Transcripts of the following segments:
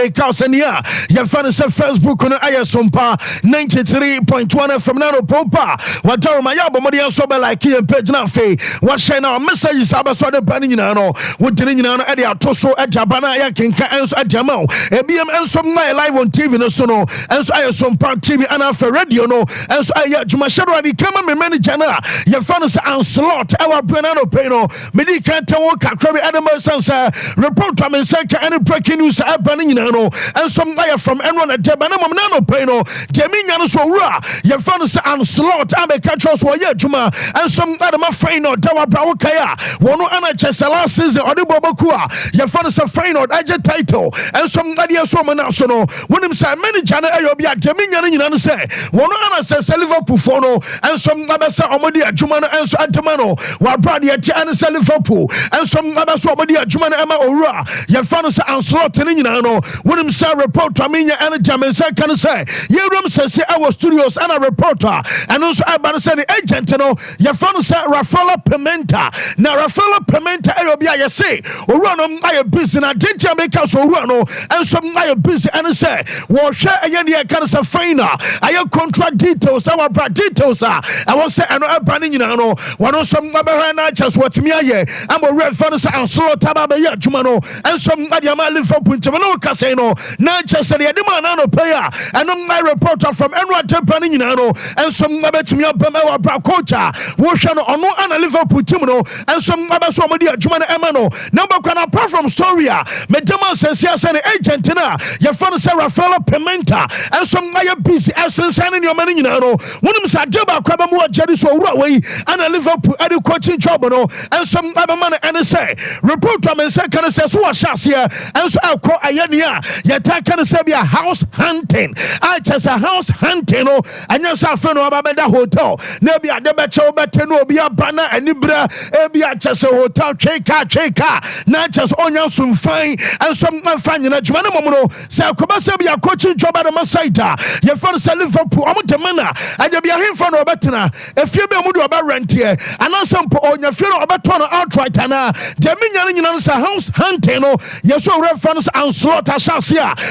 Kausania, Yafanis Facebook on Sompa 93.1 from Nano Popa. What are my Yabomodia Soba like here and page not fee? What shall our messages about the Paninano? What didn't you know at the Toso at Jabana Yakinka and at Jamo? ABM and some night live on TV no sono, and so I some part TV and after radio no, and so I Jumasharo the camera manager. Yafanis and slot our Brenano Peno, Medica Tawoka, Krabi Adamo Sansa, report to Mensanka and breaking news at Paninano. And some guy from Enron at Jabanamo Nano Peno, Jamina Sora, Yafanis and slot, Abe Catchos Waya Juma, and some other Freno, Dawa Brawakaya, one Anna Chesala season or the Bobakua, Yafanis of Freno, Aja title, and some Nadia Somanasono, when him say many Jana Ayobia, Jamina and say, one Anna says Liverpool Fono, and some Nabasa Omodia Jumana and Antamano, while Brady at Jana Liverpool, and some Nabasa Omodia Jumana Emma Ora, Yafanis and slot in Inano. When him say report to me and German can say Yerum says our studios and a reporter and also I say the agent no your phone say Rafaela Pimenta now Rafaela Pimenta I say or run I busy na didn't make us or run and some I busy and say what share a can say fine I contract details our details I was say and I banning you know one of some number just what me I'm a red phone and slow tababa jumano and some Adiama live up in Tamano no, not just the Adimano player, and my reporter from Enron Tepanino, and some Nabet me up Bama Bracocha, Washano, or no Anna Liverpool Timino, and some Nabasomadia Jumana Emano. Number can apart from Storia, Medema says yes, an agent, your father Sarah Fella Pimenta, and some Naya busy essence and in your manino. One of them said Jaba Crabamua Jedis or Raway, and a Liverpool educating Jobano, and some other man and say, reporter and second says, what shall here, and so I'll call Ayania. Yet I can say be a house hunting. I just a house hunting. Oh, and yes, I found about the hotel. Maybe a debacho, but no be a banner and Ibra, be a just a hotel, cheka, not just on your some fine and some fine in a Juanamono. Say, Kobasa be a coaching job at a Masaita. Your first Liverpool, I'm the manner. I just be a him for no better. If you be a about rent here, and also on your funeral about turn outright and Dominion in a house hunting. Oh, yes, so reference and slaughter.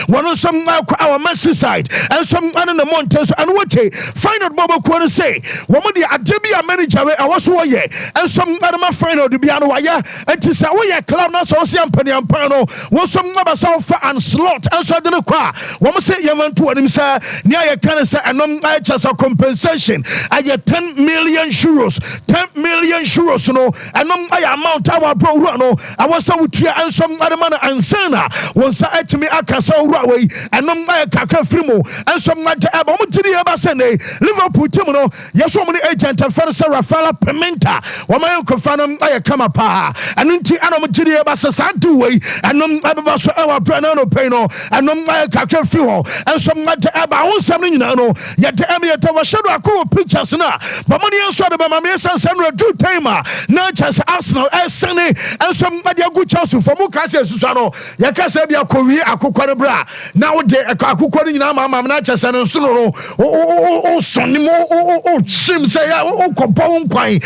One of some our mercy side and some on the mountains and what find out Bobo Kwana say one of the Adibia manager I was away and some other my friend of the piano and to say we are club now so Penny and Pano was some number so far and slot and so the qua one say Yaman to him say near your can say and I just a compensation I get 10 million euros 10 million euros no and I amount our bro no I was so and some other man and Sana once I to me akasa owraway enom na kakra frimo ensom na te aba mutiri eba sene Liverpool team no yeso mo agent fa se Rafaela Pimenta wo man kofa no aye kama pa eno nti ana mutiri eba se santu wei enom aba so ewa brana no pay no enom na kakra fri ho ensom na te aba wonsam no nyina no ye te eme ye te wa shadow akọ pictures na ba mo ne enso de ba ma me sansan no do time na chance Arsenal esene ensom na de agu Chelsea for mu ka se susu no ye ka se bia kowie akokore bra now de akokore nyina mama na chese no so no o soni mo o chim say ya o kopo nkwan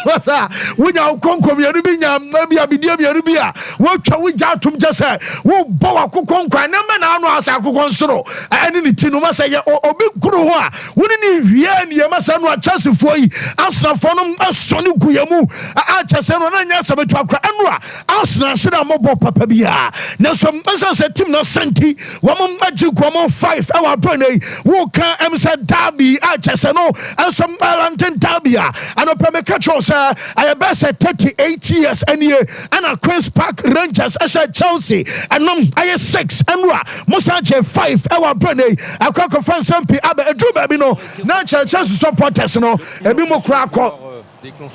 wasa wunya okonko bianu bi nya na bia bidia bianu bi a wo twa wuja atum jese wo bo akokko nkwan na me na anu asa akokko nsoro ani ni ti no ma say obi kuru ho a woni ni hwie ni ye ma say no a chese fo yi asafo no asoni guyamu a chese no na nya sabetu akra anu a asna shira mo bo papa bia na so say team no senti wamon magic wamon 5 our brain wo kan em say derby a chese no and some Valentin Tabia and opeme catch say I best 38 years any and a Queen's Park Rangers as Chelsea and I 6 and Musa 5 our brain akwa France MP abe edru ba bi no na Chelsea supporters no ebi mo kra akọ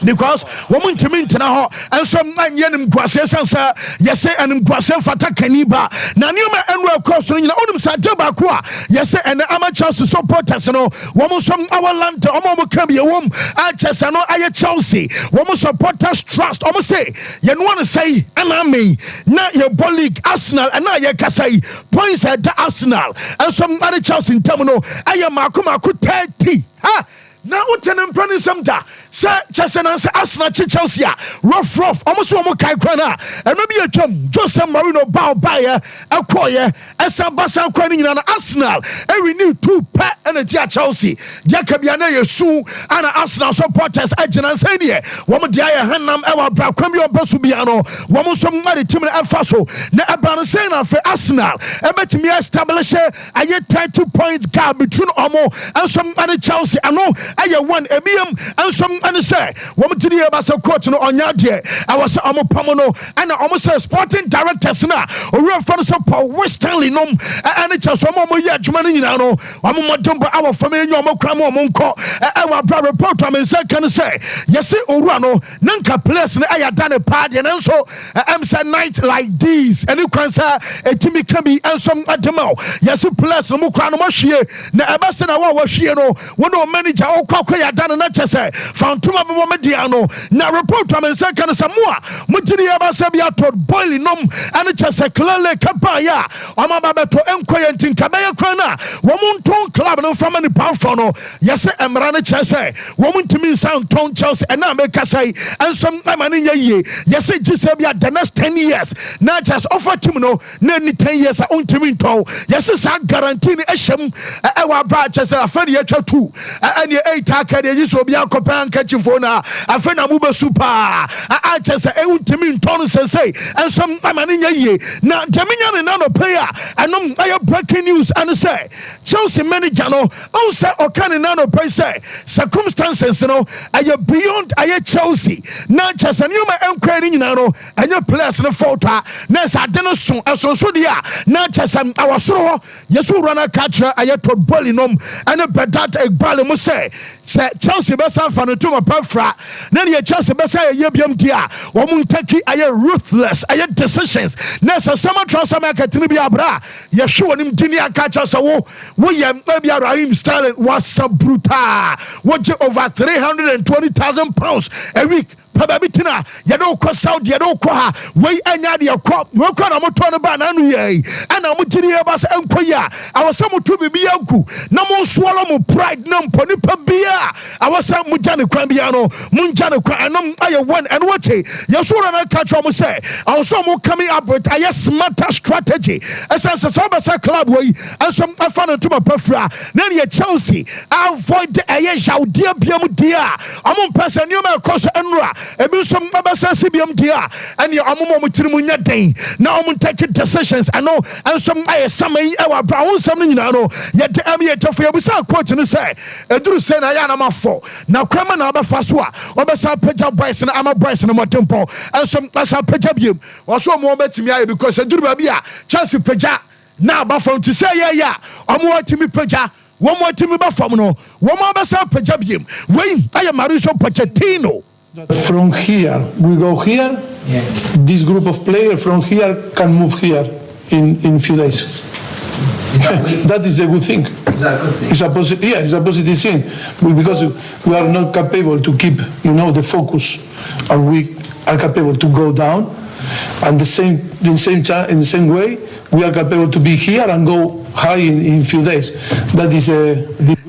because woman to mean ho and some man yenim kwase sansa yese anim kwase fata kaniba na nioma enro cross no nyina odum sa deba ko a yese and amateur supporters no woman some our land omo kan be wom a chese no aye Chelsea woman supporters trust omo say ye no one say ana me na ye league Arsenal and na ye kasai points at Arsenal and some other Chelsea in term no aye makoma ku 30 ha Now what an impression da sir Chelsea Arsenal Chelsea rough almost one more Kaikwana and maybe a chum Jose Marino bow buyer a choir as a Bassa Quaning and Arsenal every new 2 pet and a dear Chelsea Jacobiana Su and Arsenal supporters agent and Sania woman dia Hanam Ewa Bracamio Basubiano woman somebody Tim and Faso na Abana Sena for Arsenal bet me establish a 32 points gap between Omo and some other Chelsea I know I one ABM and some and say woman to the Abasa coach no on Yadia. I was Amo Pamono and I almost say sporting directors now or real fans of Westernly nom and it's a Somo Yajman in Ano, Amumatumba, our family, Mokramo Monko, our brother report. I mean, can say, yes, Urano, Nanka place, and I had done a party and also I'm a night like this, and you can say a Timmy Kabi and some Adamo. Yes, plus no Mukrano Mashie, Nabasana Washiano, one of manager. I done not say found two of Diano. Now report on second Samoa. Mutiria Basabia told boiling num and it's just a clearly Capaya. Amababa to Enquayantin Cabaya Crana. Woman tone club no from any powerful. Yes, I'm running Chelsea. Woman to me sound tone Chelsea and now make us say and some money ye. Yes, it just the next 10 years. Not just offer Timino, nearly 10 years I own Timinto. Yes, it's a guarantee a sham. Our branches are funny at 2. And 8 takade yiso bia kopan kachifo na afena mube super I just say ultimate ton say and some amani ye na jaminya ne na no player and I breaking news and say Chelsea manager no on say okane na no play say circumstances no are beyond aye Chelsea na just new ma enquiry nyina no anya players no fault na sa de no so dia na just our soro yesu rana catcher aye to bolinom and bedat egbale mo say Chelsea besa fano to my perfra na ye Chelsea besa ye biam dia wo mun take aye ruthless aye decisions na so some transfer market ni bia bra ye hwe wonim dini aka cha so wo ye bia Raheem Sterling was so brutal wo je over 320,000 pounds a week Pababitina, you don't call Saudi, you don't call her. Way and your crop, work on a motor banana, and I'm to the Abbas and Koya. I was some to be Bianco, no more swallow more pride, no ponipa beer. I was some Mujana Crambiano, Munjana Cranum, I one and what you saw and I catch almost say. I was some more coming up with a smarter strategy. As a Sabasa club way, and some I found to my perfra. Then you Chelsea, I avoid the Ayesha, dear Biam dear. I'm on person, you may cause Enra. Ebi some abasa CBM dia and your amumo mutirimunya den na omu take decisions I know and some I some e wa brown some nyina no yet am yet for you say coach no say eduru say na ya na mafo na kwama na obafa so a obesa pagya boys na ama boys na motempo and some asa pagya biem so mo betimi aye because eduru ba bia Chelsea pagya na abafa to say yeah omo watimi pagya one more team ba fam no one more besa pagya biem wey aye Mauricio Pochettino. From here, we go here. Yeah. This group of players from here can move here in few days. That is a good thing. It's a positive thing because we are not capable to keep, the focus, and we are capable to go down. And in the same way, we are capable to be here and go high in few days. That is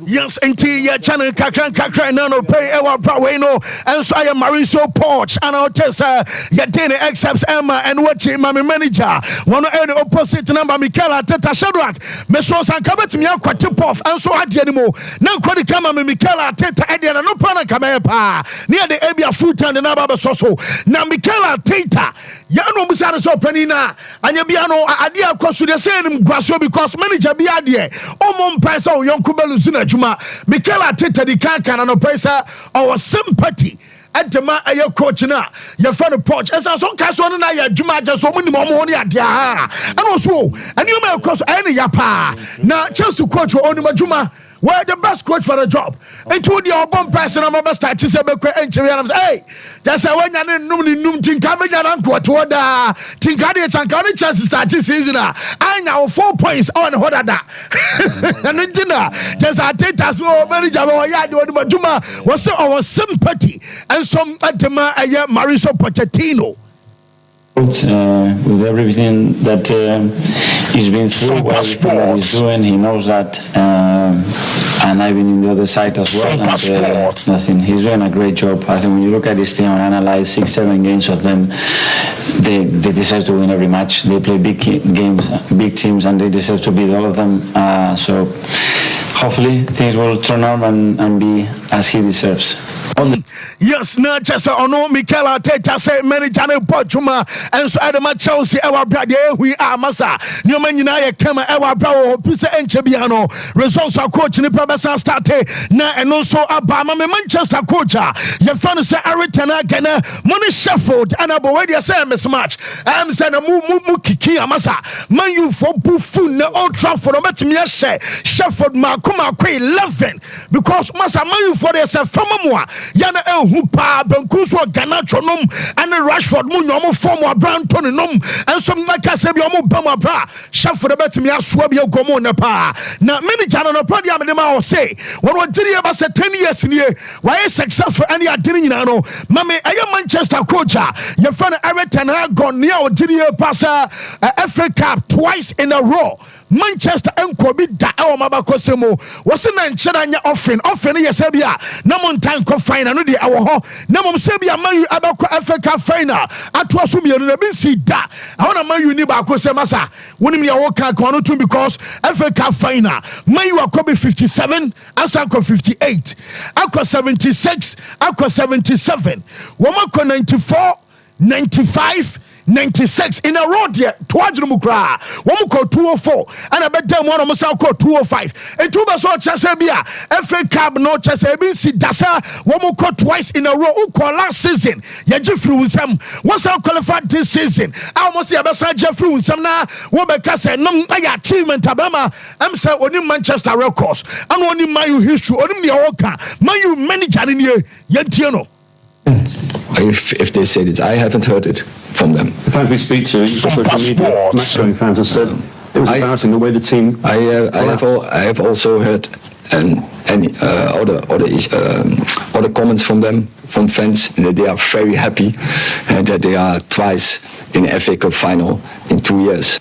yes, indeed, your channel kakran no pay our no and so I am Mauricio Porch and I'll tell your daily accepts Emma and what my manager one of the opposite number Michaela Teta Shadrach Mesos and Cabet me quite tip off and so I did anymore now quite come Michaela Teta Edian and no pana Kamepa near the Abia fruit and the Nababa Soso now Michaela Teta Yano Musanas openina and Yabiano Adia across to the same grasso because manager Biadie Omon Price or young Kubeluzina Juma Michaela Teta di Kankan and Oppressor our sympathy at the man a coach na your friend Porch as I saw Casson and I Juma just so many more money at ya and also and you may cross any yapa now Chelsea coach or only Juma. Where the best coach for the job? And to the bomb person, I'm a start to say, hey, that's a one and num Tinkavian uncle to order Tinkadi and County chances start this season. I now 4 points on what are that? And then dinner, just I take us more manager or Yadu Juma was our sympathy and some at the Mauricio Pochettino. With everything that he's been through, everything that he's doing, he knows that and I've been in the other side as well. And, he's doing a great job. I think when you look at this team and analyze 6-7 games of them, they deserve to win every match. They play big games, big teams, and they deserve to beat all of them. So hopefully things will turn out and be as he deserves. Yes, na just ono Mikel Arteta say manager ne Portuma and so Adama Chelsea ewa bra de hui amasa nyoma nyina ye kama ewa bra wo pise enche bia no results are coach ni probesa start na eno so aba ma Manchester coach ye fan say Everton again money Sheffield and abo we dey say mismatch am say na mu kiki amasa man you for bufu na Old Trafford metimi ye Sheffield ma kuma 11 because masa man you for dey say fama mo yana ehu pa bankuso Garnacho nom and Rashford mu nyomo form Branton nom and some like I said omo bam bra Sheffield betimi aso bia gomo ne pa na manager no prodia me ma o say when we did about 10 years nie why successful any adini nyina no mame aye Manchester coach your friend Everton gone near o did pass FA Cup twice in a row. Manchester enkobi da e mabako semo wose na nchera nya offering yesebia na montan ko final no de e wo ho na mom sebia Man abako FA Cup final ato so mienu na binsi da ahona Man ni ba ko semasa wonim ya wo kan ko no too because FA Cup final Man akobi 57 asanko 58 akọ 76 akọ 77 womako 94 95 96 in a row there twadru mukra wo ko 204 and abedam one mo sa ko 205 and two so chese bia FA Cup no chese bi si dasa wo ko twice in a row ko last season ya jefri unsam wo sa qualified this season almost ya be sa jefri unsam na wo be ka say nom ay achievement abama am say oni Manchester records and oni Man U history oni me wo ka Man U manager ni ye tie no. If they said it, I haven't heard it from them. The fans we speak to, social media, match-going fans have said it was embarrassing the way the team. I have also heard other comments from them, from fans, and that they are very happy and that they are twice in FA Cup final in 2 years.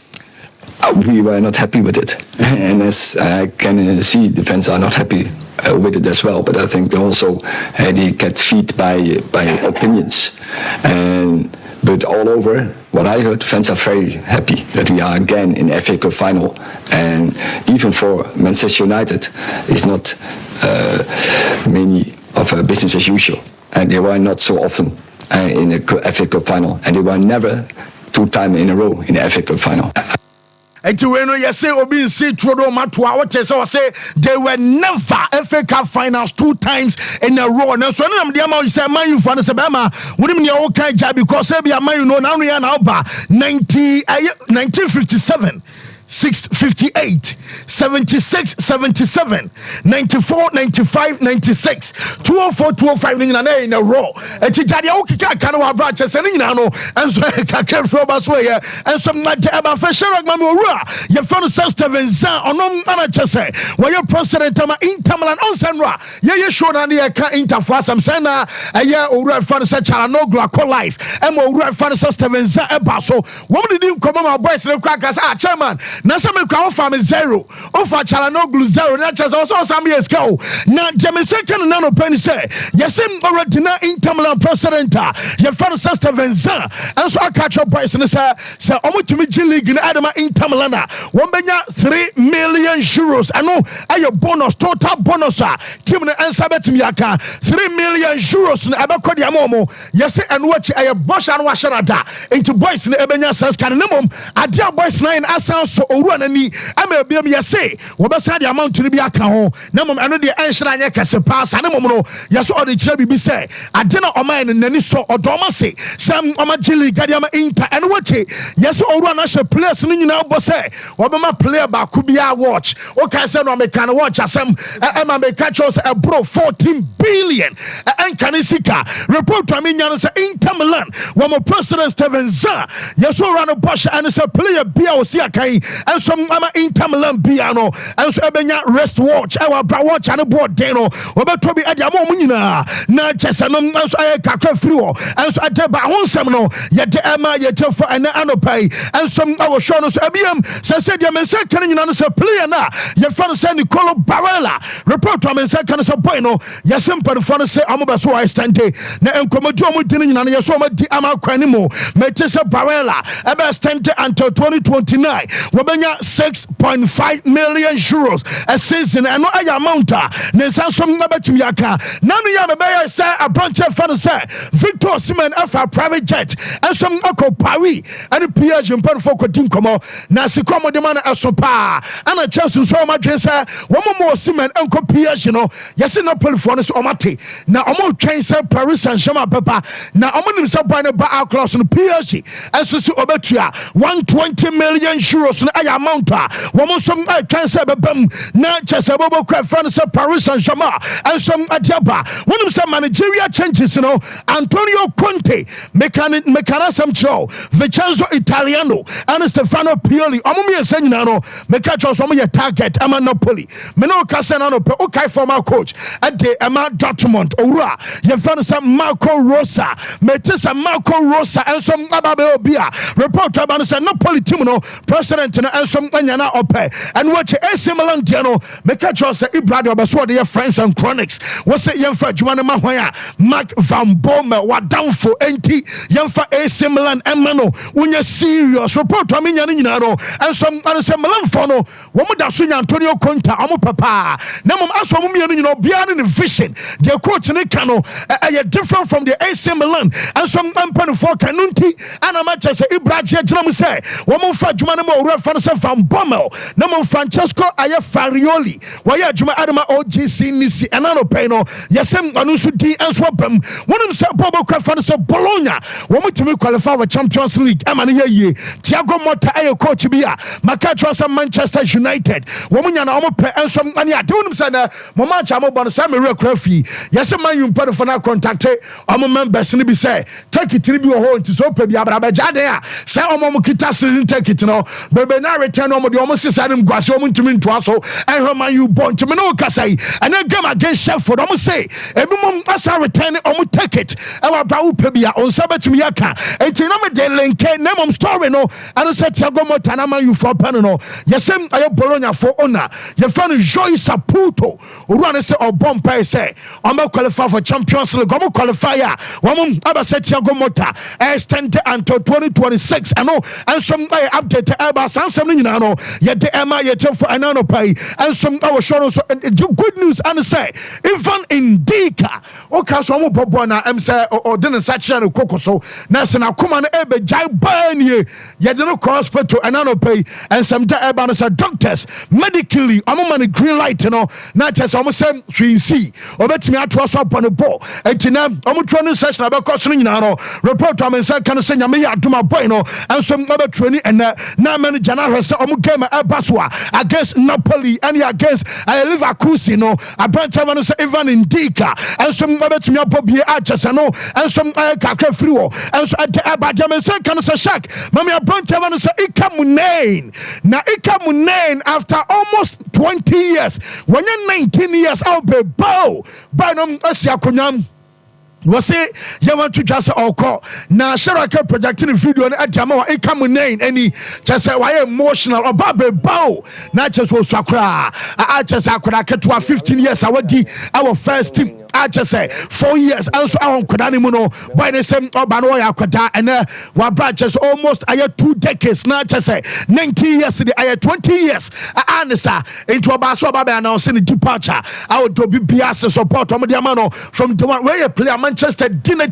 We were not happy with it, and as I can see, the fans are not happy with it as well. But I think also they get feed by opinions, but all over what I heard, fans are very happy that we are again in FA Cup final, and even for Manchester United, it's not many of a business as usual, and they were not so often in a FA Cup final, and they were never 2 times in a row in the FA Cup final. Enti we no yese obi nsi trodo matoa what say they were never FA Cup finals 2 times in a row. Na so na dem dey say Man U for no say be ma wonim ne o kan ja because e be Man U no na no ya na oba 1957 58 76 77 94 95 96 204 205 ni na in a row eti jade o kika kan wa bra chese ni na no enso kakra fro ba so ye enso na de aba fa sherog ma owura ye fa no Steven Zan onom ana chese wa ye president ma Inter Milan on sanra ye show na ye ka Inter for some sana ye owura fa no se chala no glo life e mo owura fa no Steven Zan e ba so wo mo di nkomo ma boys le kwa ka sa chairman na se me kwa offer me 0 offer chala no glo 0 na chese so some years go na Jemiseke no pen say yes already na Inter Milan president ye fa no Steven Zan and so akacho boys ne say omutimi G League na adama Inter Milan won benya 3 million euros ano ayo bonus total bonus team no ensa betimi aka 3 million euros na abekodi amomo yes enu achi ayo bosha no washarada into boys na ebenya sense kan nemom adia boys 9 asan so oru anani ama ebiam yes wo besa the amount ni bi aka ho nemom eno de enhira anya kase pass nemom no yes odi kire bibi say ade na oman nani so odoma se sam oma G League adama Inter enu wachi yes oru anahye place ni nyina bo say obema player ba ku bia watch o kan say no American watch asem e make chose e bro 14 billion en kanisika report to me nyano say Inter Milan wo mo president Steven Zan yes oru no bosh and say player bia o si akan and some Inter Milan piano and so ebenya wrist watch our bra watch and board deno obeto bi ade amom nyina na chesanom and so kakra free and so adeba honsem no ye de ema ye tefo ene anopai and some our show no so ebiem se dia men se kan nyina no se player na ye fa no se Nicolo Barella report men se kan so boy no ye simple for no se amoba so stante na enkomodu omudi nyina no ye so omadi ama kwani mo mete se Barella ebe stante until 2029 wobenya 6.5 million euros a season and no amount ne sansom na betim yaka nanu ya me be say a branch for no say Victor Osimhen afa private jet and some akọ Paris and Pierre Jean-Paul Foucault komo na sikomo de man asopa ana Chelsea so ma dwen say wo mo Osimhen enko Pierre no yesi no polifo no so omate na omo twen say Paris Saint-Germain papa na omo nim say boy no ba class no PSG enso so obetua 120 million euros na amount wo mo so twen say bebam na Chelsea bobo kwa France Paris Saint-Germain and some adiaba wonim say managerial changes no Antonio Conte mechanism show Vincenzo Italiano and Stefano Pioli omumi esenyina no meka cho so mo ye target ama Napoli me no ka se na no pe okay former coach at the Emma Dortmund owura ye fan say Marco Rosa metisa Marco Rosa and some ababe obia report about say Napoli team no president na and some anyana ope and watch AC Milan dia no meka cho say Ibrahim obeso de friends and chronics wo say ye fa adwuma no mahwan a Mark Van Bommel wa down for enti ye fa AC Milan emano unya serious report to me nyina no and some say Milan for no wo mo da so nya Antonio Conte omo papa na mom aso mo mienu nyina obia ne vision the coach ne ka no different from the AC Milan and some company for kanunti and Manchester Ibrahim Jina mo say wo mo fa adwuma no mo owura fa no say Van Bommel na mo Francesco Farioli wa ya adwuma adama OGC nisi enano pay no yesem anu so di enso bam wonim say Bobo kwa fa no say Bologna wo mo timi qualify for Champions League ama ne ye Thiago Motta coach bia maka trust Manchester United wo mo nya na wo pe enso ani ade wonim say na mo ma cha mo bon say me rekra fi yesem man you pay for na contact omo members ni bi say take it ni bi ho nti so pe bia bra jade a say omo mo kita season take it no bebe na return omo de omo sisa dem gwase omo ntimi ntoa so ehwe man you born to me no kasai and then game against Sheffield omo say ebi mom asa return omo take it e wa bra wo pe bia on sabetimi yaka enti na me de lenke na mom story no and say Thiago Motta na man you for pen no yesem ayo Bologna for owner ye fan Joy Saputo run say obon pay say omo qualify for Champions League omo qualifier omo aba say Thiago Motta extend until 2026 and no and some update about sansem ni nyina no ye de ema ye for anano pay and some our show so good news and say even Indika okay so omo bobo na em say o de nsachi na kokoso na se na kuma na ebe jai ban ye de no hospital anano pay and some da eba no say doctors medically omo man green light no na tese omo say hwinsi obetimi ato so upon the ball etina omo training session abekoso no nyina no report am say kan say nyame ya adoma boy no and some obe training and na manager na hwese omo game ebaswa against Napoli and against Leverkusen no abrancha no say even Indika and some obetimi abobie achese no and some kakra free wo and so abadam say kan say shak mama abrancha no say ikamunain na ikamunain after almost 20 years when you're 19 years I'll be bow by no asiakonyam was say you want to just call now Sharaka projecting video and Adama Ikamunain any just say why emotional or babe bow not just was sakra I just I could get 15 years our first team I just say 4 years also on Kodanimuno by the same Obanoya Koda and just almost I had 2 decades not just say 19 years I had 20 years I answer into a basso baba announcing the departure I would be bias support Omodiamano from the one where you play Manchester dinner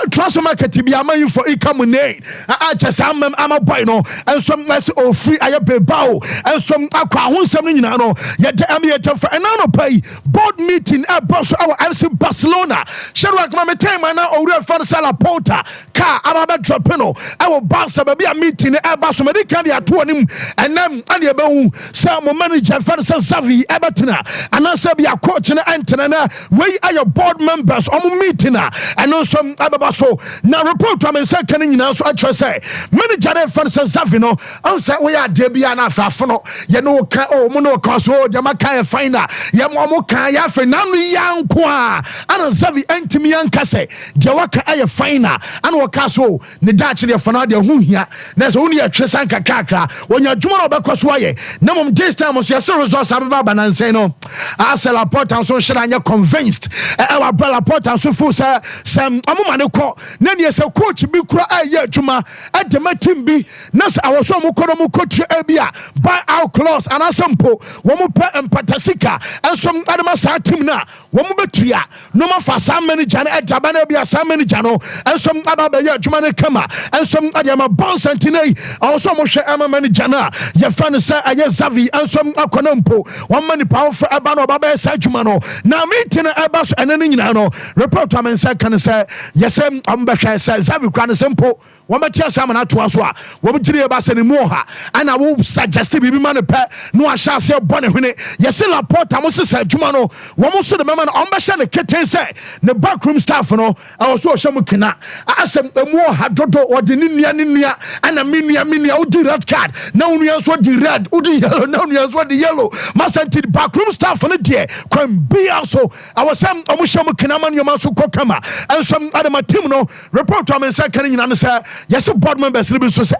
transfer market be a man for Ikamunain. I just am a boy no and some less or free I be bow and some aqua won something you know yet the amiator for another pay board meeting at Barcelona. Shadrach Mama time now or fan Sala Porta car aba drop no e wo Barca ba bia meeting e ba so me kan dia to anim enem ane e be hu say mo manager fan say Xavi e betena anansa bia coach na entena na we are your board members omo meeting and also ababa so na report am say kan nyina so atwa say manager e fan say Xavi no am say we are de bia na afafo no ye no ka o mo no ka so de maka e final ye mo ka ya fe na no yanko a ana Xavi antimi yanka say de waka aye final ana waka so ne da kire fana de hu hia na so uni atwe san kakaka wonya dwuma no bekoso aye na mom this time so yese resource ababa bananse no asela portal so shira anya convinced e wa brother portal so fu say sam amuma ne ko na ne se coach bi kura aye adwuma e de matim bi na se awoso mo kodo mo coach e bia buy out clause and asempo wo mo pe empatasika ensom adema sa team na wo mo betua no ma fa sam manager na e jaba na bia sam manager no ensom ababa ye adwuma ne kama ensom adema bon sentinel awoso mo hwe ama manager na ye fan say aye Xavi ensom akonompo one money power for aba no baba sa adwuma no na meeting na eba so enene nyina no report am say kan say yesem ambehwe say Xavi kwa ne sempo wo metia sam na to aso a wo gire ba se ne mu ha ana wo suggest bibi ma ne pe no a sha se bone hwene yese report am se sa adwuma no wo mo so de mema no ambehwe ne keten say ne backroom staff no also o hwem kina asem emu ha dodo o de nua ana minua o di red card na unua so di red o di yellow na unua so di yellow masanti backroom staff no de kwam bia so awosam omo hwem kina ma nyoma so kokama ensom adama team no report am say kan nyina no say yes board members libi so say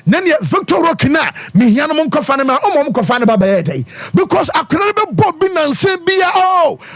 na ne Victor Rokina me hiano mo nkofa ne ma omo mo kofa ne baba ye dai because akran be bob bi nanse bia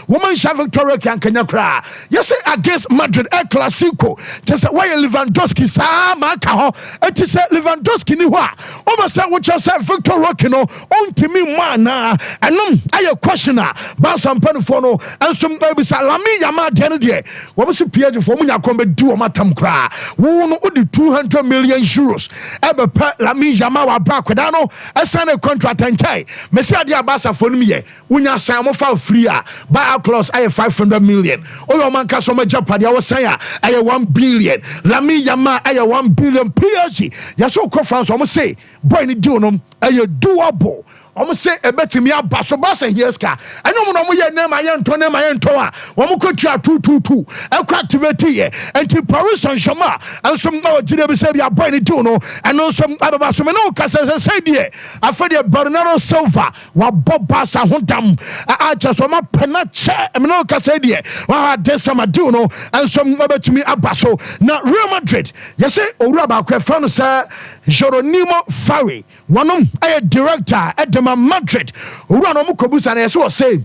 woman sha Victor Rokin kanya kra yes against Madrid El Clasico just why Lewandowski sa ma ka ho eti say Lewandowski ni ho a omo say wo che say Victor Rokin no ontimi man na enom aye questioner ba sampan fo no ensom ebisa Lami Yama de de wo so page fo mu nya kombe du o matam kra wo no odi 200 million euros ebe pa Lami Yama wa bra kweda no asane contract enchai mesi ade abasa fo no ye wonya san mo fa free a buy clause aye 500 million oyo man ka so ma japade a wo san a aye 1 billion Lami Yama aye 1 billion PSG yaso ko France o mo say boy ni deal no aye doable omo say ebetimi abaso basa hieska enyo no mo ye nema ye nto a wo mo kotua 222 ekwa activate ye enti Paris Saint-Germain ensom na ogire bi say bia boy ni do no eno som ababa so me no kasa say die afede Bernardo Silva wa bobasa hodam a so ma penache me no kasa die wa desama do no ensom ebetimi abaso na Real Madrid yese owura ba kwa fa no say Jeronimo Fari wonom aye director Madrid owura no mo kobusa na yese wo say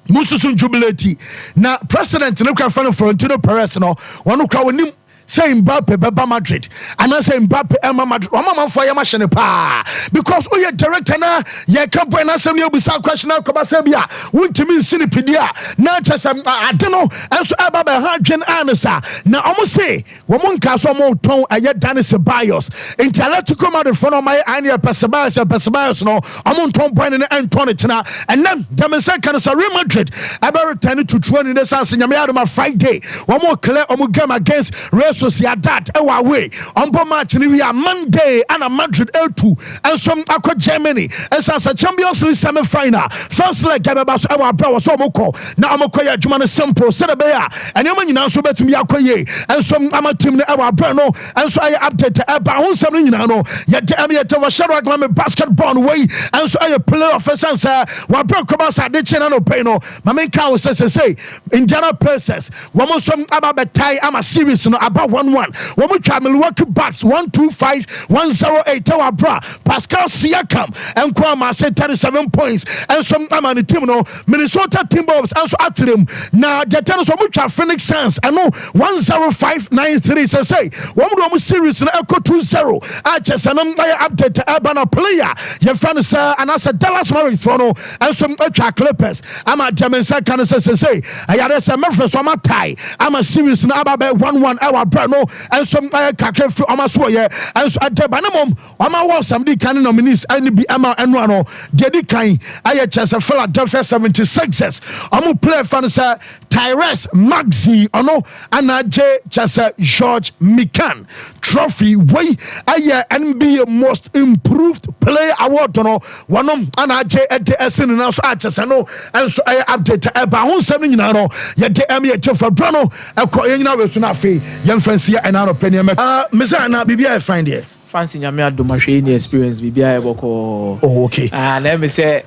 mususun jubilate na president ne kwa fa Florentino Perez no wono kwa wonim say Mbappe beba Madrid and I say Mbappe Emma Madrid mama for your machine pa because oh your director na ye camp na some you be question na ko say bia wontimi sinipedia na chesam adeno enso aba be ha dwen ansa na omo say wo mon ka so mo ton aye Danis Bios intellectual Madrid for no my ania Persebios no omo ton boy ne enton china and then dem say kan say Real Madrid aba return to 20 days as nyame adoma Friday wo mo clear omo game against Real Sociedad ewa way ombo match ni we are Monday and a Madrid L2 and some akwa Germany as a Champions League semi final first leg ebeba so ewa bra so omoko na omoko ya adwuma no simple se be ya enema nyina so betimi akoye and some amatim ne ewa bra no and so I update eba ho sem nyina no ye de am ye te wa sharo agma basketball way and so I playoff essence wa bra ko ba sa de chena no pay no mama ka wo say Indiana Pacers wo mo som aba betai ama series no aba 1-1 wo mo twa Milwaukee Bucks 125-108 our bra Pascal Siakam enko ama 37 points and some amani team no Minnesota Timberwolves and so atrem na jetano so mo twa Phoenix Suns and no 105-93 say wo mo series na echo 2-0 a chesanam update urban player ye fan say anasa Dallas Mavericks for no and some twa Clippers ama James kan say ayare say Memphis so ma tie ama series na aba 1-1 our no and some kakra fru amaso ye and so adebanemom ama wa somebody can nominees any be ama eno ano dedi kan aye Chelsea Philadelphia 76ers amu play fan say Tyrese Maxey ono ana J Chelsea George Mikan trophy way aye NBA most improved player award no wanom ana J EDSN na so Chelsea no and so aye update eba ho nsem nyina no ye de am ye chefa bro no ekọ ye nyina we so na fe ye mfansi ya na no pene me mesa na bibia I find here fancy nyame adomahwe ni experience bibia e boko oh okay na me say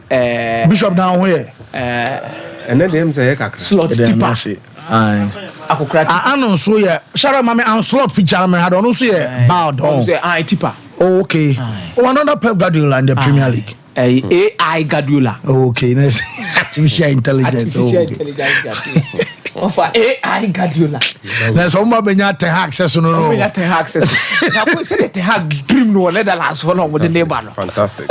bishop down here and then them say kakra slot tipper akokra ano so ye shara mama and slot picture me had ono so ye bow down say tipper okay another Pep Guardiola in the Premier League AI Guardiola okay artificial intelligence of AI Guardiola there's some benya te access no benya te access na ko say te hack dream no Netherlands one with the neighbor no fantastic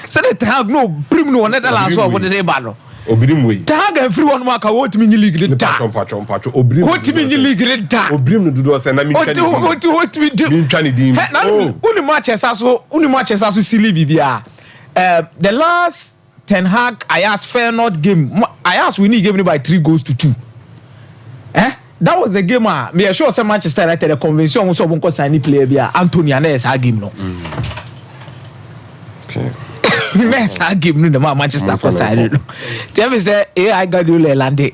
say the hack no dream no Netherlands one with the neighbor no obrim we tag everyone mark what me league the da patron obrim what me league the da obrim no do say na me what we do me twa ni dim uni matches aso silly bibia the last Ten Hag I asked Feyenoord game I asked we need game by 3-2 that was the game me sure say Manchester United the convention was so won ko sign player bia Anthony na esa game no okay Nessa game no the Manchester for side. Tell me say AI Guardiola lande.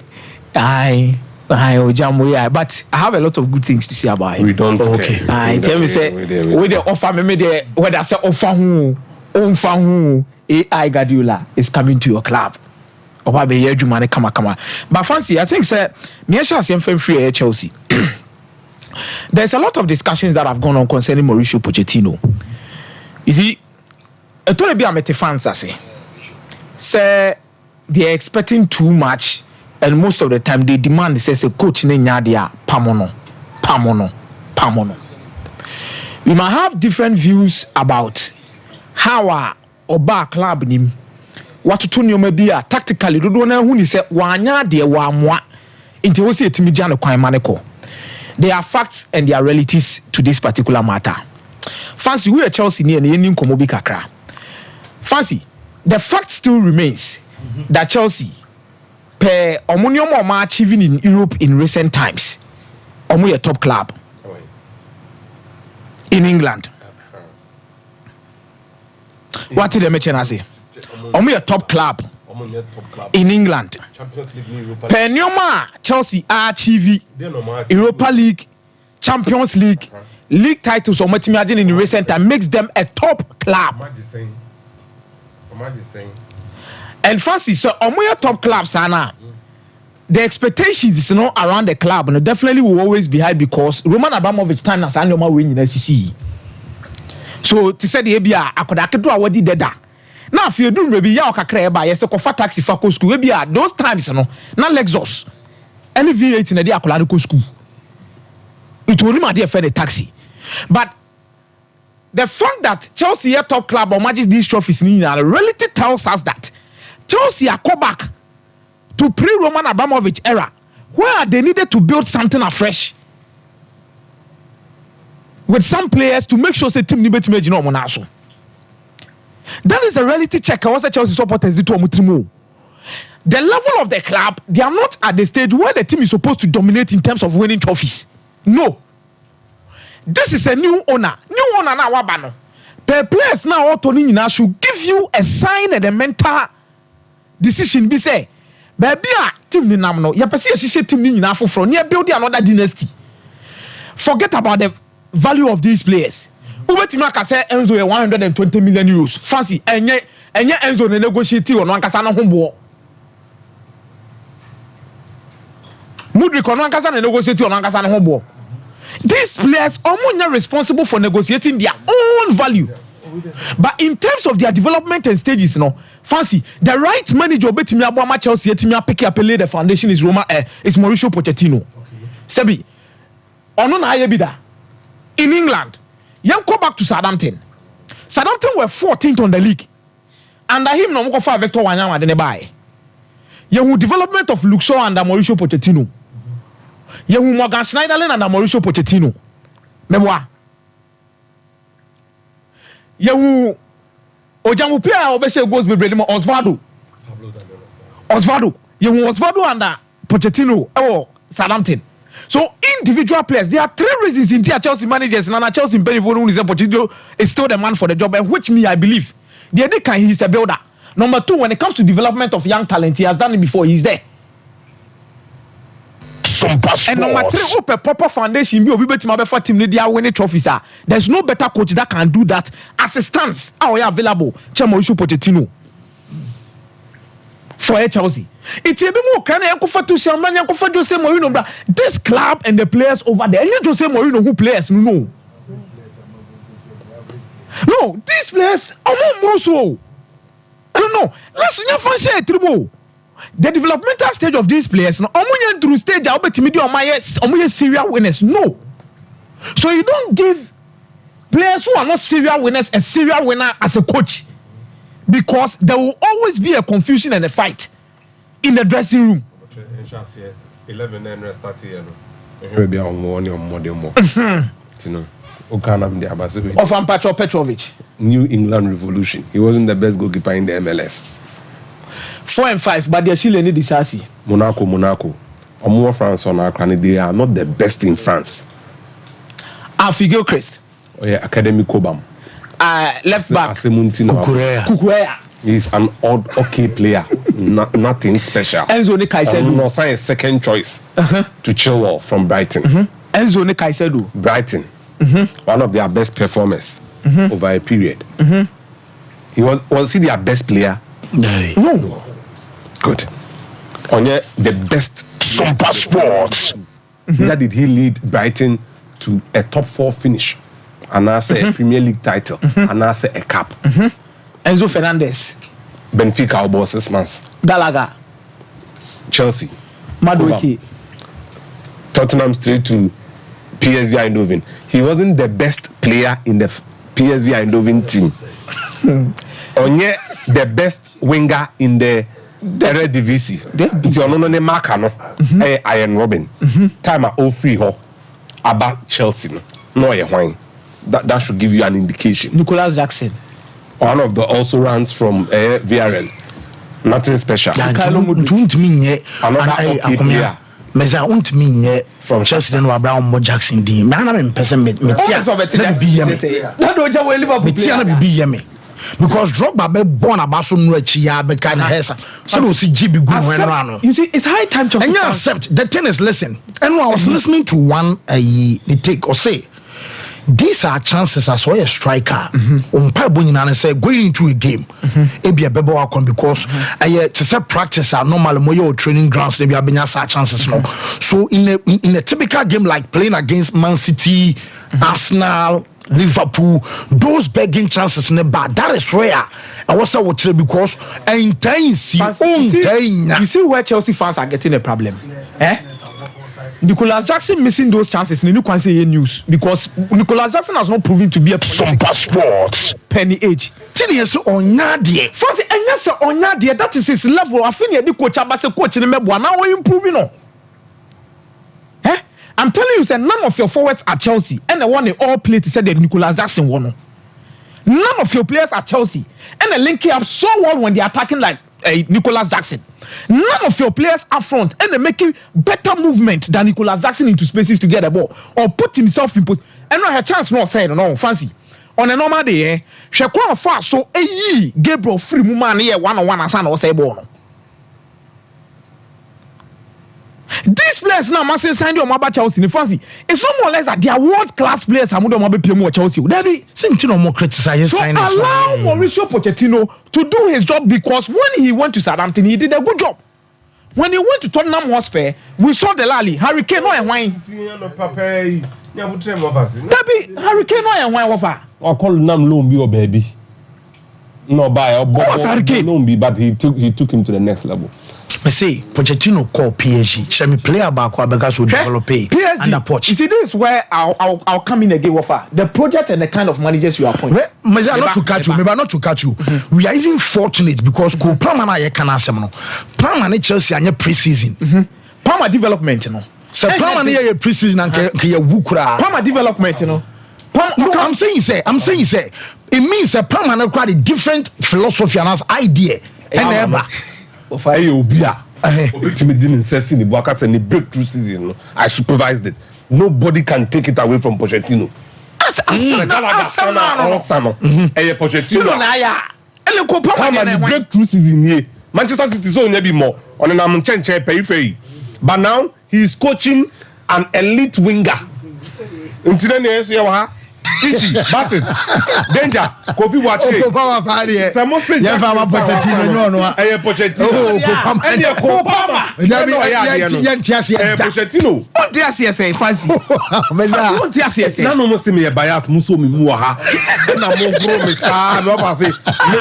I Ojamu but I have a lot of good things to say about him. We don't okay. I tell me say we the offer me the whether say offer who AI Guardiola is coming to your club. Oba be here jumane kama. But fancy I think say me sure say free at Chelsea. There's a lot of discussions that have gone on concerning Mauricio Pochettino. You see it will be a fans say they are expecting too much and most of the time they demand says a coach nyadia pamono. We might have different views about how our Oba club nim what to turn your be tactically do na hu ni say wanya de wa moa nti wo se etimi gya ne kwan maneko. There are facts and there are realities to this particular matter. Fancy we are Chelsea near any nkomo bi kakra. Fancy, the fact still remains that Chelsea, per omonium or achieving in Europe in recent times, omu a top club in England. What did the mention say? Omu a top club in England. Per Nioma Chelsea achieve Europa League, Champions League, league titles or imagine in recent time makes them a top club. And fancy so omoya top clubs sana the expectations around the club definitely will always be high because Roman Abramovich time na san yoma win in SCC. So to say the ebia akoda kedo awadi deda na afie dum rebi ya okakra eba yese kofa taxi fa ko school ebia those times na Lexus any V8 na dey akola ko school it only ma dey for the taxi but the fact that Chelsea a top club or matches these trophies reality tells us that Chelsea are go back to pre-Roman Abramovich era where they needed to build something afresh with some players to make sure say team nibet meji no monaso. That is a reality check. I was a Chelsea supporters do to omutrimo. The level of the club, they are not at the stage where the team is supposed to dominate in terms of winning trophies. No. This is a new owner now wabano. Per players now Tony should give you a sign and a mental decision. Be say, baby, team ni namno. Ya pesi a team ni na for near building another dynasty. Forget about the value of these players. Ubetimaka say Enzo 120 million euros. Fancy enye Enzo ne negotiate on wankasa na hombo. Mudrik on wankasa na negotiate on wankasa na hombo. These players are not responsible for negotiating their own value. But in terms of their development and stages, fancy the right manager betimi aboma Chelsea etimi pick up the foundation is Mauricio Pochettino. Sebi ono na ayebida in England. Young go back to Southampton. Southampton were 14th on the league. Under him no go for Victor Wanyama de buy. Young development of Luke Shaw under Mauricio Pochettino. Yehu Morgan Schneiderlin and Mauricio Pochettino. Memoir. Yehu Ojamu player obese goes be Bredimo Osvaldo. Yehu Osvaldo and Pochettino Southampton. So individual players, there are 3 reasons in tier Chelsea managers and Chelsea Benevolo is Pochettino is still the man for the job, and which me I believe. The other kind, he's a builder. Number 2, when it comes to development of young talent, he has done it before. He's there. Sompa and number 3, open proper foundation. Be obi betima be for team they are winning trophies. There's no better coach that can do that as it stands. How are available? Mauricio Pochettino for Chelsea. It's a bit more can to Sherman, Jose Mourinho. This club and the players over there. And you Jose Mourinho who players no. No, these players are more so. I don't know. Let's not say it. The developmental stage of these players, no, through stage, I'll bet me serial winners. No. So you don't give players who are not serial winners a serial winner as a coach, because there will always be a confusion and a fight in the dressing room. 11 and rest here. Maybe I'm more. Of Ampacho Petrovic. New England Revolution. He wasn't the best goalkeeper in the MLS. 4 and 5, but they're still any disasi. Monaco. Or France on our clan, they are not the best in France. Alfie Christ. Oh yeah, Academy Cobham. Left back. Kukurea. He's an okay player. Nothing special. Enzo Caicedo. No, sign second choice to Chilwell from Brighton. Enzo Caicedo. Brighton. One of their best performers over a period. He was he their best player? No. Good. Onye the best Sompa Sports. Neither did he lead Brighton to a top 4 finish, and I say a Premier League title, and I say a cup. Enzo Fernandez. Benfica about 6 months. Gallagher. Chelsea. Madueke. Tottenham straight to PSV Eindhoven. He wasn't the best player in the PSV Eindhoven team. Onye the best winger in the Eredivisie. It's your no marker no. Iron Robin. Time at all free ho about Chelsea no wine. That should give you an indication. Nicholas Jackson. One of the also runs from VRL. Nothing special. Another okay player. Meza untimi nye from Chelsea den wa Brown Mo Jackson din na me person me tia na bi yeme na do ja we Liverpool tia na bi yeme because Drogba be born abaso no achi ya be kind hesa so no si GB gu when no. You see, it's high time to accept. The thing is, listen, and I was listening to one the take or say these are chances as well a striker say going into a game ebi a bebo akon because to say practice are normal more training grounds maybe abenya such chances no. So in a typical game like playing against Man City, Arsenal, Liverpool, those begging chances in the bar, that is where I was because you see where Chelsea fans are getting a problem. Nicholas Jackson missing those chances. You can't say news because Nicholas Jackson has not proven to be a Sompa Sports penny age. Tiniyesu onyadie. Fancy enyasa onyadie. That is his level. I feel the coach abase coach ni mebo. Now we improving no. I'm telling you, say none of your forwards at Chelsea and the one they all play to say that Nicholas Jackson won. None of your players at Chelsea and they link up so well when they are attacking like Nicholas Jackson. None of your players up front and they making better movement than Nicholas Jackson into spaces to get the ball or put himself in position. And no, her chance not saying no fancy. On a normal day, she quite far so Gabriel free woman here 1-on-1 as an or say ball. These players now must sign your mobile Chelsea in fancy. It's no more or less that they are world class players. I'm going to be more Chelsea. Sentino more criticizing. So allow Mauricio Pochettino to do his job because when he went to Southampton, he did a good job. When he went to Tottenham Hotspur, we saw the Lally Hurricane no and wine. Hurricane no and wine offer. I call Nam Lumbi or baby. No buy or Lumbi, but he took him to the next level. I say Pochettino call PSG. Shall me player back because we develop PSG under Poch. You see, this is where I'll come in again. Offer the project and the kind of managers you appoint. Not to catch you, maybe not to catch you. We are even fortunate because Palmer can answer no. Palmer Chelsea anya pre-season. Palmer development no. So Palmer near pre-season and Kia Wukra. Palmer development, you know. No, I'm saying it means a Palmer not quite a different philosophy and as idea. And ever. Breakthrough season. I supervised it. Nobody can take it away from Pochettino. Breakthrough season here. Manchester City so never more on an amchenche periphery. But now he is coaching an elite winger. Until then, Chichi, Bassett, Danger, Kofi Wache. Samosi, Yafama Pochettino, no, Pochettino. Pochettino. What do you say, Fancy? What do you say? No, no, see me a bias, Muso, Muha. And I'm more grown, Missa, no, I say,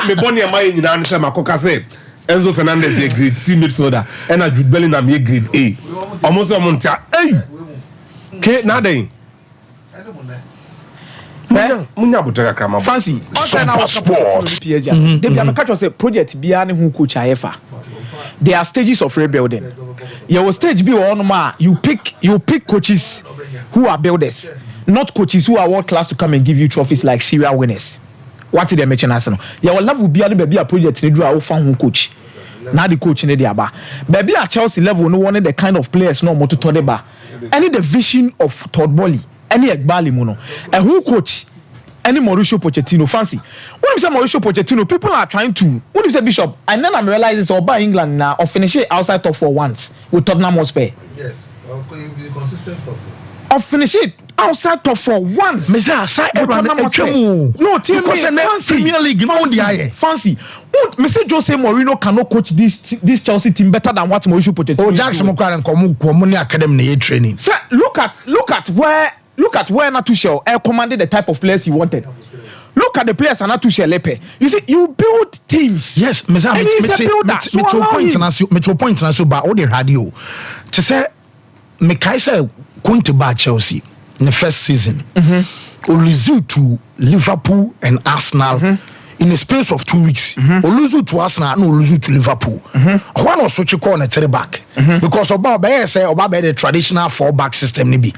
me Bonnie and my in answer, Macoca said. Enzo Fernandez, a grade C midfielder, and a Jude Bellingham, a grade A. Almost a month. Hey! Okay, nothing. Fancy. Sompa Sports. They catch us a project beyond who coach IFA. There are stages of rebuilding. Your stage be one more. You pick coaches who are builders, not coaches who are world class to come and give you trophies like serial winners. What did they mention as no? Your love will be a project need to find coach. Now the coach in the aba. Maybe at Chelsea level, no one the kind of players no more to Todeba. Any the vision of Todd Boehly. Any Egbali Mono, and who coach any Mauricio Pochettino fancy. When you say Mauricio Pochettino, people are trying to. When you say Bishop, and then I realize it's all by England now or finish it outside top 4 once with Tottenham Hotspur. Yes, be consistent top 4. Or finish it outside top 4 once. No, team because Premier League no the fancy. Mr. Jose Mourinho cannot coach this Chelsea team better than what Mauricio Pochettino. Oh, Jackson Mokran come academy training. Sir, look at where Natuchel commanded the type of players he wanted. Look at the players and Natuchel Lepe. You see, you build teams. Yes, Mr. point na so ba all the radio. To say me kai say going to buy Chelsea in the first season. Oluzu to Liverpool and Arsenal. In the space of 2 weeks, Oluzu to Arsenal, no Oluzu to Liverpool. One was switch call on 3 back because Obama say Obama the traditional 4-back system. Nibi,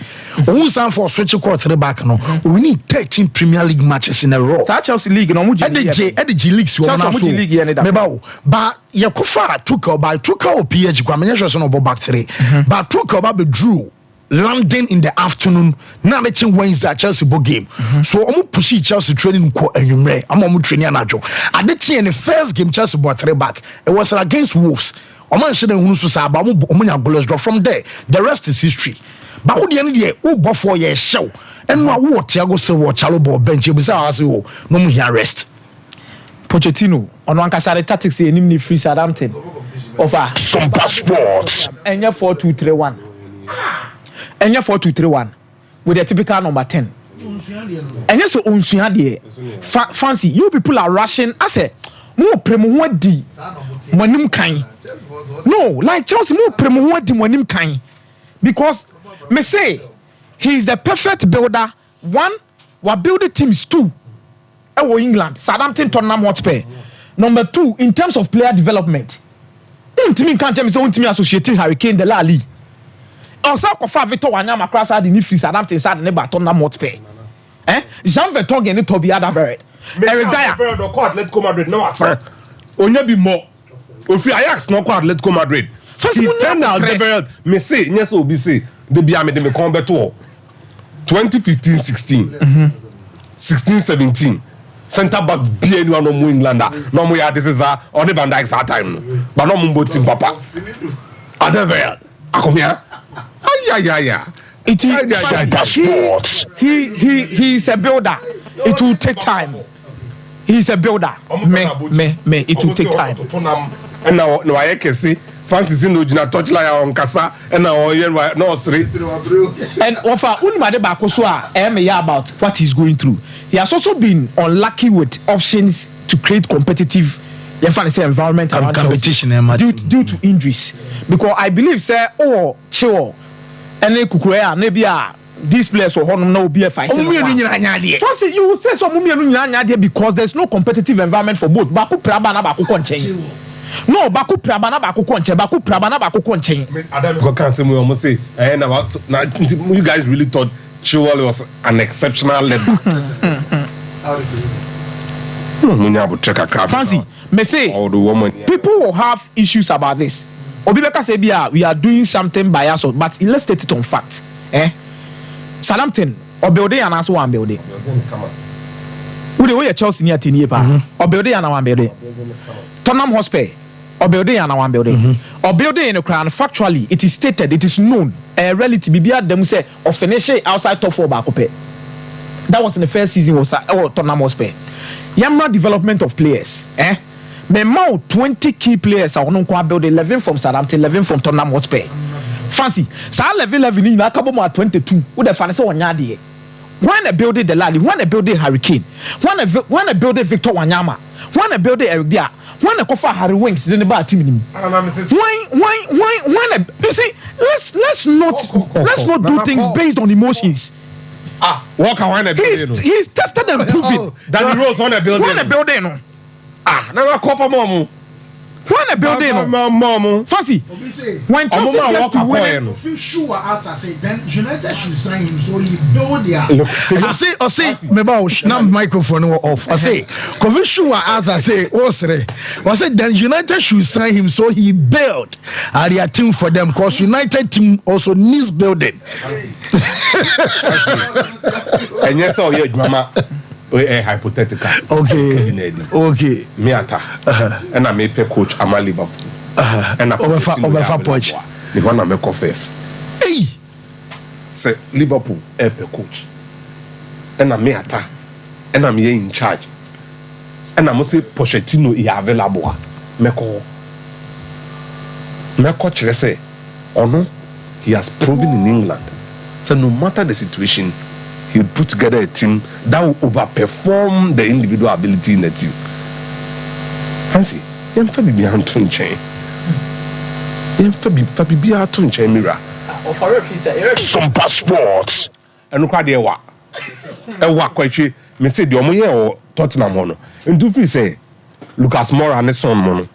Oluzu for switch call 3 back. No, we need 13 Premier League matches in a row. Chelsea League, no, at the G League, but Yakufa took over PH. Guamenyasha no back 3, but took over drew. London in the afternoon. Now let's Wednesday Chelsea ball game. So I'm pushing Chelsea training ko enyumre. I'm training anajo. I did in the first game Chelsea bought 3 back. It was against Wolves. Oman shouldn't who so sa ba omunya goals draw from there. The rest is history. But who the end there who bought 4 years show. And no what Thiago Silva Chalo ball bench be say no mu here rest. Pochettino on one kasare tactics e nim ni free Southampton. Offer Sompa Sports. Enya 4-2-3-1. And you're 4-2-3-1 with a typical number 10. And yes, so fancy you people are rushing. I say more premo di monim kan. No, like Chelsea more premo di monim kan because me say he is the perfect builder. 1, we build teams 2. England, Southampton, Tottenham Hotspur. Number 2, in terms of player development, team can't tell me so team associated Hurricane the La Liga. Also, Kofa Victor Wanyama cross had the new free Southampton side and about Tottenham Hotspur. Jean Vertonghen and Toby Alderweireld. Eric Dyer. Atletico Madrid no sir. Onye be more. Ofi Ajax no kwa Atletico Madrid. He turned Alderweireld. Me say yes obi say de bia me de me come beto. 2015-16. 16-17. Centre backs be anyone no more Englander. No more this is on the Van Dijk's time. But no more team papa. Alderweireld. Akomia. Yeah. It is he is a builder. It will take time. He is a builder. It will take time. And now I can see Francis no jina touch like on kasa and now no straight. And offer unimade bakoso a about what he's going through. He has also been unlucky with options to create competitive environment around competition due to injuries. Because I believe chill and maybe these players will no be a fight. First, you will say so because there's no competitive environment for both. No, baku prabana baku konche, baku prabana baku konche. Adam can say we almost say, you guys really thought Chilwell was an exceptional left back. Fancy, me say people will have issues about this. Obibeka say we are doing something by us, but let's state it on fact. Southampton or building and also one building. Who the way Chelsea near Tiniepa or building and one building. Tottenham Hotspur or building and one building. Or building in a crown. Factually, it is stated, it is known. A relative be them say or finish outside top 4 back up. That was in the first season was Tottenham Hotspur. Yamra development of players. Me mau 20 key players. I want to build 11 from Southampton, 11 from Tottenham Hotspur. Fancy. So 11 in a couple more 22. Who the fancy one yadi? When a building the Lally, when a building Hurricane, when a building Victor Wanyama, when a building Eric Dia, when a cover Harry Winks, then about team. Why? You see, let's not do things based on emotions. Walker when a building. He's tested and proven that he rose on a building. When a building. Never cover mom. When a building, mom. Fancy. When Chelsea gets to win, if you sure after say then United should sign him so he build their. I say, maybe now microphone off. I say, Kofi sure after say, I say then United should sign him so he build a team for them because United team also needs building. And yes, oh yeah, mama. Hypothetical. Okay. Me ata. And I may pay coach Ama Liverpool. And I over Poch. The one I make confess. Hey. Say Liverpool pay coach. And I may ata. And I'm here in charge. And I must say Pochettino is available. Me coach say, oh no, he has proven in England. So no matter the situation, he would put together a team that will overperform the individual ability in the team. Fancy, I'm Fabi behind Tun Chain. I'm Fabi behind Tun Chain Mira. Sompa Sports. And look at the wa. A wa quite me say the Omoye or Tottenham mono. And do free say, Lucas Moura and his son mono.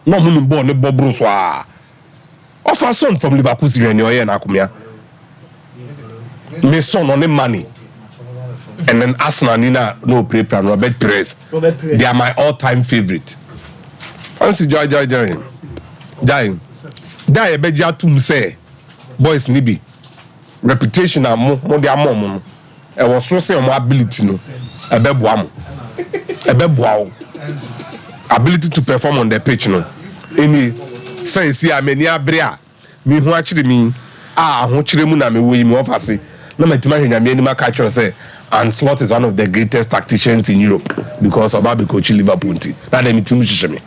No moon born the Bob Brusois. Of our son from Liverpool, and your and Akumia. My son on the money. And then Arsenal Nina no paper and Robert Perez. They are my all-time favorite. Fancy Joy. Dying. Die beja to say boys nibi. Reputation and more their mom. I was so say my ability no. Ability to perform on the pitch no. Any say see I many abria. Me who actually mean who chiremu na me we me offer. No matter how catcher say, and Slot is one of the greatest tacticians in Europe because of Abicochi Liverpool. That let me tell you.